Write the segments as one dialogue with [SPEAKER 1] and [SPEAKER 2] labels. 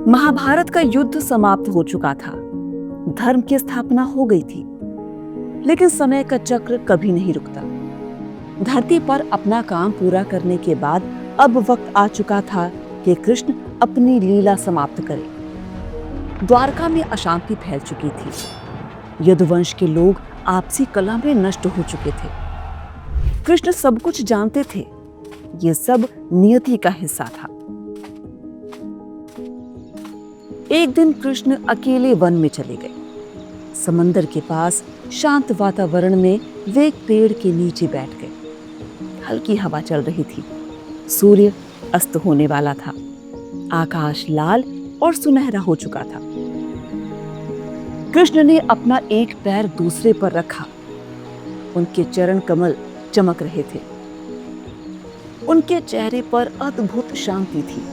[SPEAKER 1] महाभारत का युद्ध समाप्त हो चुका था। धर्म की स्थापना हो गई थी, लेकिन समय का चक्र कभी नहीं रुकता। धरती पर अपना काम पूरा करने के बाद अब वक्त आ चुका था कि कृष्ण अपनी लीला समाप्त करे। द्वारका में अशांति फैल चुकी थी। यदुवंश के लोग आपसी कलह में नष्ट हो चुके थे। कृष्ण सब कुछ जानते थे। ये सब नियति का हिस्सा था। एक दिन कृष्ण अकेले वन में चले गए। समंदर के पास शांत वातावरण में वे एक पेड़ के नीचे बैठ गए। हल्की हवा चल रही थी। सूर्य अस्त होने वाला था। आकाश लाल और सुनहरा हो चुका था। कृष्ण ने अपना एक पैर दूसरे पर रखा। उनके चरण कमल चमक रहे थे। उनके चेहरे पर अद्भुत शांति थी।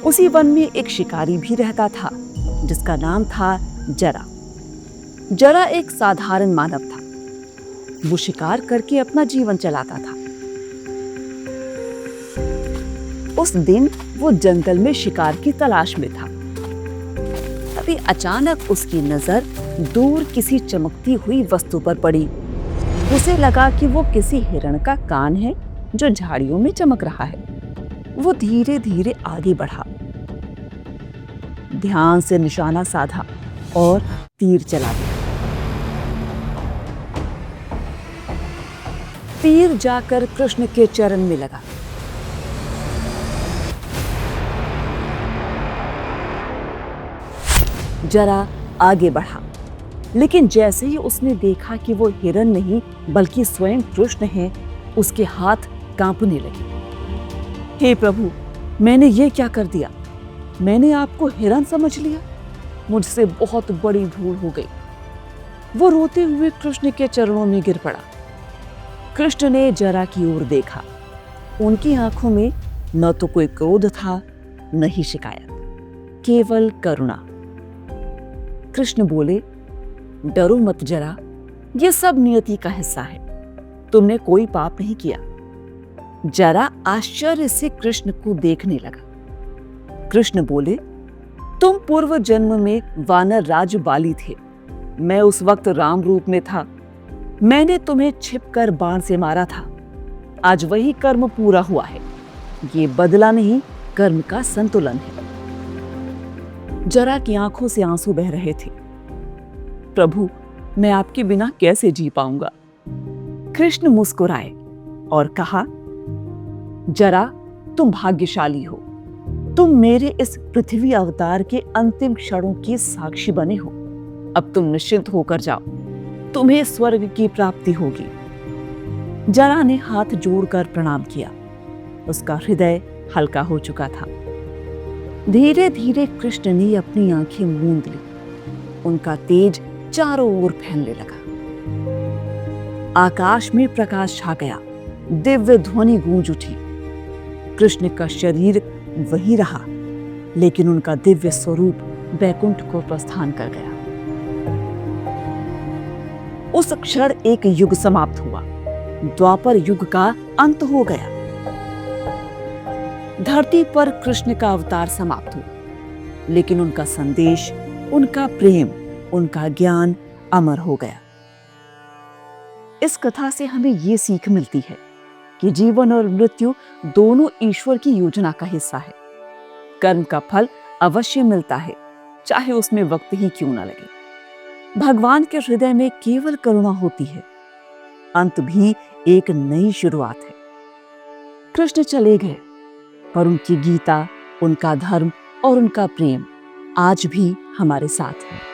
[SPEAKER 1] उसी वन में एक शिकारी भी रहता था, जिसका नाम था जरा। जरा एक साधारण मानव था। वो शिकार करके अपना जीवन चलाता था। उस दिन वो जंगल में शिकार की तलाश में था। तभी अचानक उसकी नजर दूर किसी चमकती हुई वस्तु पर पड़ी। उसे लगा कि वो किसी हिरण का कान है जो झाड़ियों में चमक रहा है। वो धीरे धीरे आगे बढ़ा, ध्यान से निशाना साधा और तीर चला दिया। तीर जाकर कृष्ण के चरण में लगा। जरा आगे बढ़ा, लेकिन जैसे ही उसने देखा कि वो हिरण नहीं बल्कि स्वयं कृष्ण है, उसके हाथ कांपने लगे। हे प्रभु, मैंने ये क्या कर दिया? मैंने आपको हिरण समझ लिया। मुझसे बहुत बड़ी भूल हो गई। वो रोते हुए कृष्ण के चरणों में गिर पड़ा। कृष्ण ने जरा की ओर देखा। उनकी आंखों में न तो कोई क्रोध था, न ही शिकायत, केवल करुणा। कृष्ण बोले, डरो मत जरा, ये सब नियति का हिस्सा है। तुमने कोई पाप नहीं किया। जरा आश्चर्य से कृष्ण को देखने लगा। कृष्ण बोले, तुम पूर्व जन्म में वानर राज बाली थे। मैं उस वक्त राम रूप में था। मैंने तुम्हें छिपकर बाण से मारा था। आज वही कर्म पूरा हुआ है। ये बदला नहीं, कर्म का संतुलन है। जरा की आंखों से आंसू बह रहे थे। प्रभु, मैं आपके बिना कैसे जी पाऊंगा? कृष्ण मुस्कुराए और कहा, जरा तुम भाग्यशाली हो। तुम मेरे इस पृथ्वी अवतार के अंतिम क्षणों की साक्षी बने हो। अब तुम निश्चिंत होकर जाओ। तुम्हें स्वर्ग की प्राप्ति होगी। जरा ने हाथ जोड़कर प्रणाम किया। उसका हृदय हल्का हो चुका था। धीरे धीरे कृष्ण ने अपनी आंखें मूंद ली। उनका तेज चारों ओर फैलने लगा। आकाश में प्रकाश छा गया। दिव्य ध्वनि गूंज उठी। कृष्ण का शरीर वही रहा, लेकिन उनका दिव्य स्वरूप बैकुंठ को प्रस्थान कर गया। उस क्षण एक युग समाप्त हुआ। द्वापर युग का अंत हो गया। धरती पर कृष्ण का अवतार समाप्त हुआ, लेकिन उनका संदेश, उनका प्रेम, उनका ज्ञान अमर हो गया। इस कथा से हमें ये सीख मिलती है कि जीवन और मृत्यु दोनों ईश्वर की योजना का हिस्सा है। कर्म का फल अवश्य मिलता है, चाहे उसमें वक्त ही क्यों न लगे। भगवान के हृदय में केवल करुणा होती है। अंत भी एक नई शुरुआत है। कृष्ण चले गए, पर उनकी गीता, उनका धर्म और उनका प्रेम आज भी हमारे साथ है।